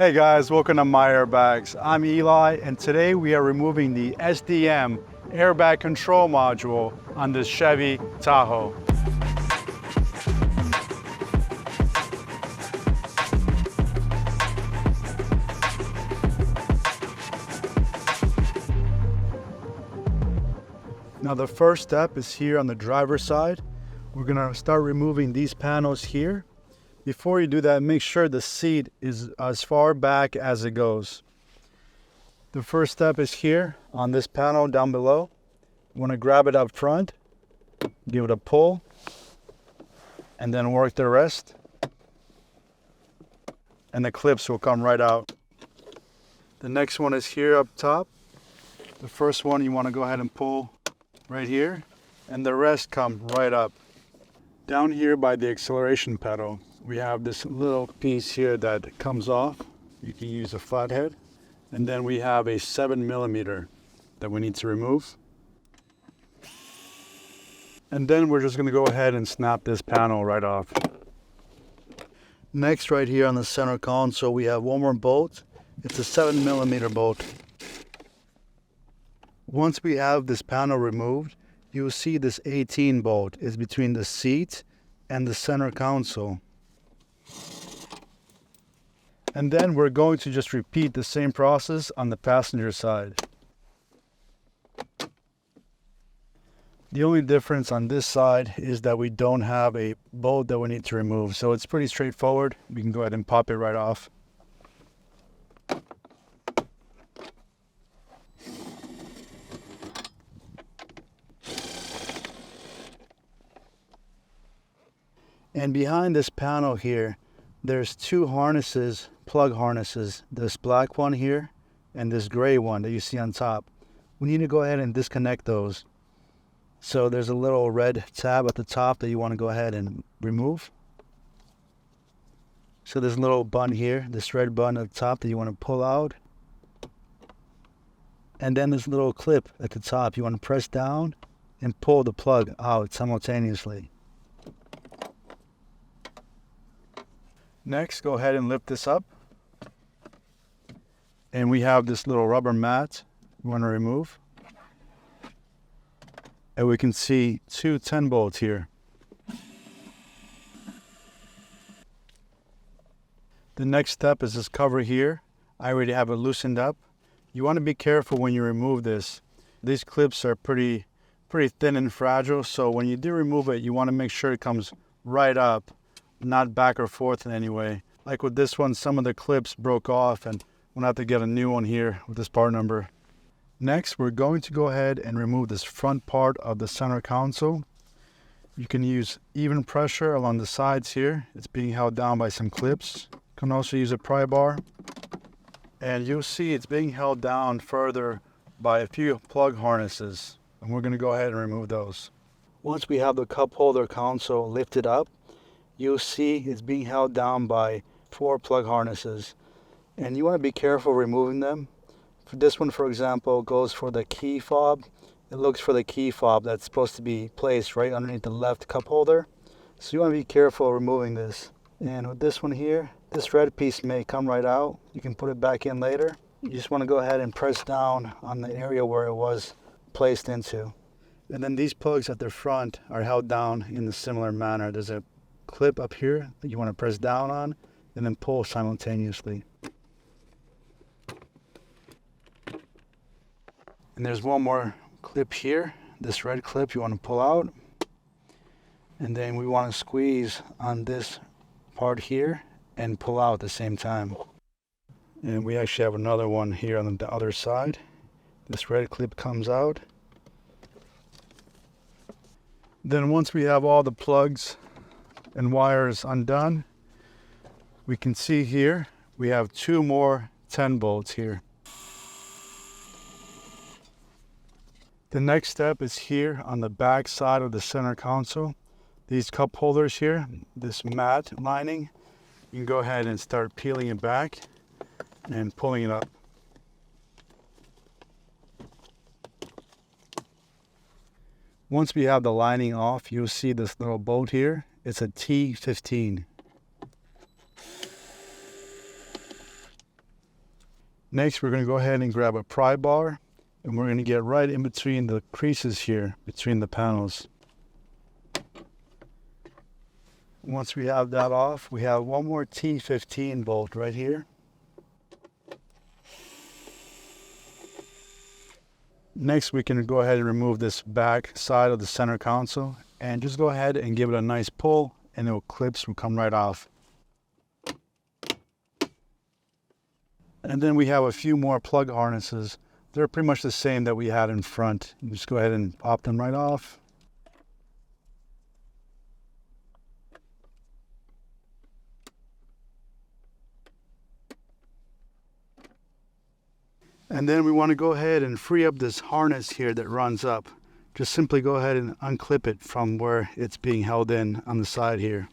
Hey guys, welcome to MyAirbags. I'm Eli, and today we are removing the SDM airbag control module on this Chevy Tahoe. Now the first step is here on the driver's side. We're gonna start removing these panels here. Before you do that, make sure the seat is as far back as it goes. The first step is here on this panel down below. You want to grab it up front, give it a pull, and then work the rest. And the clips will come right out. The next one is here up top. The first one you want to go ahead and pull right here, and the rest come right up. Down here by the acceleration pedal, we have this little piece here that comes off. You can use a flathead. And then we have a 7mm that we need to remove. And then we're just going to go ahead and snap this panel right off. Next, right here on the center console, we have one more bolt. It's a 7mm bolt. Once we have this panel removed, you will see this 18 bolt is between the seat and the center console. And then we're going to just repeat the same process on the passenger side. The only difference on this side is that we don't have a bolt that we need to remove. So it's pretty straightforward. We can go ahead and pop it right off. And behind this panel here, there's two harnesses, plug harnesses, this black one here and this gray one that you see on top. We need to go ahead and disconnect those. So there's a little red tab at the top that you want to go ahead and remove. So there's a little button here, this red button at the top that you want to pull out. And then this little clip at the top, you want to press down and pull the plug out simultaneously. Next, go ahead and lift this up. And we have this little rubber mat we want to remove. And we can see two 10 bolts here. The next step is this cover here. I already have it loosened up. You want to be careful when you remove this. These clips are pretty thin and fragile, so when you do remove it, you want to make sure it comes right up, not back or forth in any way. Like with this one, some of the clips broke off and we'll have to get a new one here with this part number. Next, we're going to go ahead and remove this front part of the center console. You can use even pressure along the sides here. It's being held down by some clips. You can also use a pry bar. And you'll see it's being held down further by a few plug harnesses. And we're going to go ahead and remove those. Once we have the cup holder console lifted up, you'll see it's being held down by 4 plug harnesses. And you want to be careful removing them. For this one, for example, goes for the key fob. It looks for the key fob that's supposed to be placed right underneath the left cup holder. So you want to be careful removing this. And with this one here, this red piece may come right out. You can put it back in later. You just want to go ahead and press down on the area where it was placed into. And then these plugs at the front are held down in a similar manner. There's a clip up here that you want to press down on and then pull simultaneously. And there's one more clip here, this red clip you want to pull out. And then we want to squeeze on this part here and pull out at the same time. And we actually have another one here on the other side. This red clip comes out. Then once we have all the plugs and wires undone, we can see here we have 2 more 10 bolts here. The next step is here on the back side of the center console. These cup holders here, this matte lining, you can go ahead and start peeling it back and pulling it up. Once we have the lining off, you'll see this little bolt here. It's a T15. Next, we're going to go ahead and grab a pry bar, and we're going to get right in between the creases here, between the panels. Once we have that off, we have one more T15 bolt right here. Next, we can go ahead and remove this back side of the center console and just go ahead and give it a nice pull, and the clips will come right off. And then we have a few more plug harnesses. They're pretty much the same that we had in front. You just go ahead and pop them right off. And then we want to go ahead and free up this harness here that runs up. Just simply go ahead and unclip it from where it's being held in on the side here.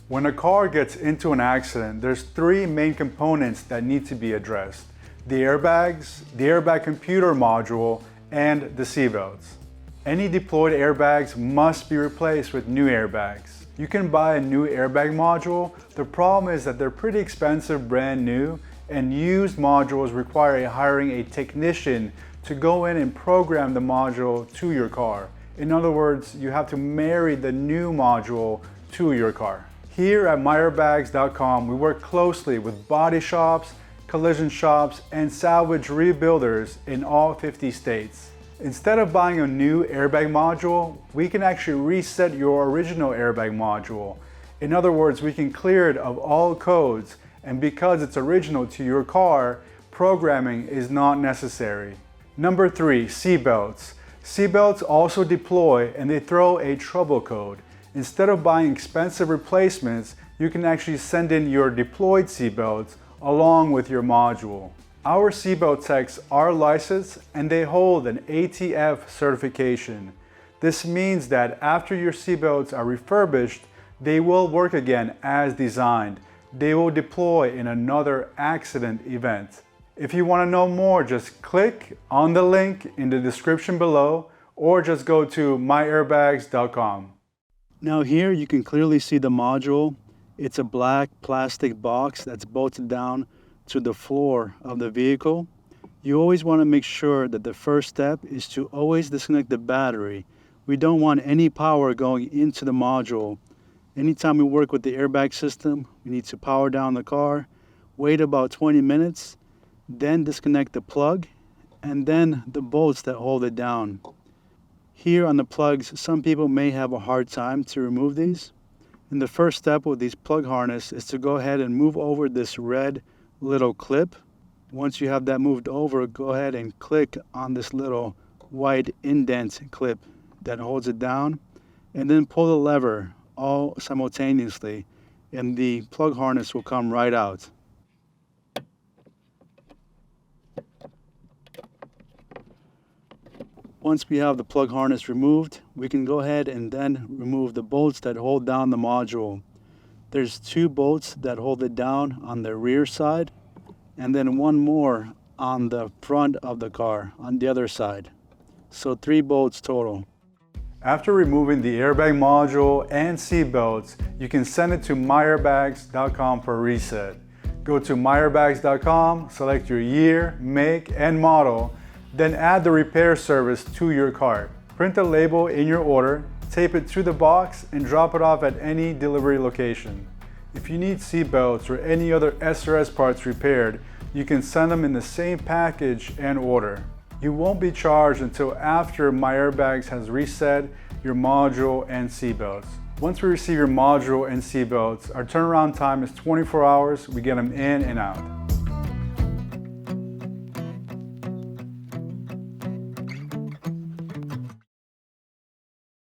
When a car gets into an accident, there's three main components that need to be addressed: the airbags, the airbag computer module, and the seatbelts. Any deployed airbags must be replaced with new airbags. You can buy a new airbag module. The problem is that they're pretty expensive brand new, and used modules require hiring a technician to go in and program the module to your car. In other words, you have to marry the new module to your car. Here at MyAirbags.com, we work closely with body shops, collision shops, and salvage rebuilders in all 50 states. Instead of buying a new airbag module, we can actually reset your original airbag module. In other words, we can clear it of all codes, and because it's original to your car, programming is not necessary. Number 3, seatbelts. Seatbelts also deploy and they throw a trouble code. Instead of buying expensive replacements, you can actually send in your deployed seatbelts along with your module. Our seatbelt techs are licensed and they hold an ATF certification. This means that after your seatbelts are refurbished, they will work again as designed. They will deploy in another accident event. If you want to know more, just click on the link in the description below or just go to MyAirbags.com. Now here you can clearly see the module. It's a black plastic box that's bolted down to the floor of the vehicle. You always want to make sure that the first step is to always disconnect the battery. We don't want any power going into the module. Anytime we work with the airbag system, we need to power down the car, wait about 20 minutes, then disconnect the plug, and then the bolts that hold it down. Here on the plugs, some people may have a hard time to remove these. And the first step with these plug harness is to go ahead and move over this red little clip. Once you have that moved over, go ahead and click on this little white indent clip that holds it down, and then pull the lever all simultaneously, and the plug harness will come right out. Once we have the plug harness removed, we can go ahead and then remove the bolts that hold down the module. There's 2 bolts that hold it down on the rear side, and then 1 more on the front of the car on the other side. So 3 bolts total. After removing the airbag module and seat belts, you can send it to MyAirbags.com for a reset. Go to MyAirbags.com, select your year, make, and model, then add the repair service to your cart. Print the label in your order, tape it to the box, and drop it off at any delivery location. If you need seat belts or any other SRS parts repaired, you can send them in the same package and order. You won't be charged until after MyAirbags has reset your module and seatbelts. Once we receive your module and seatbelts, our turnaround time is 24 hours. We get them in and out.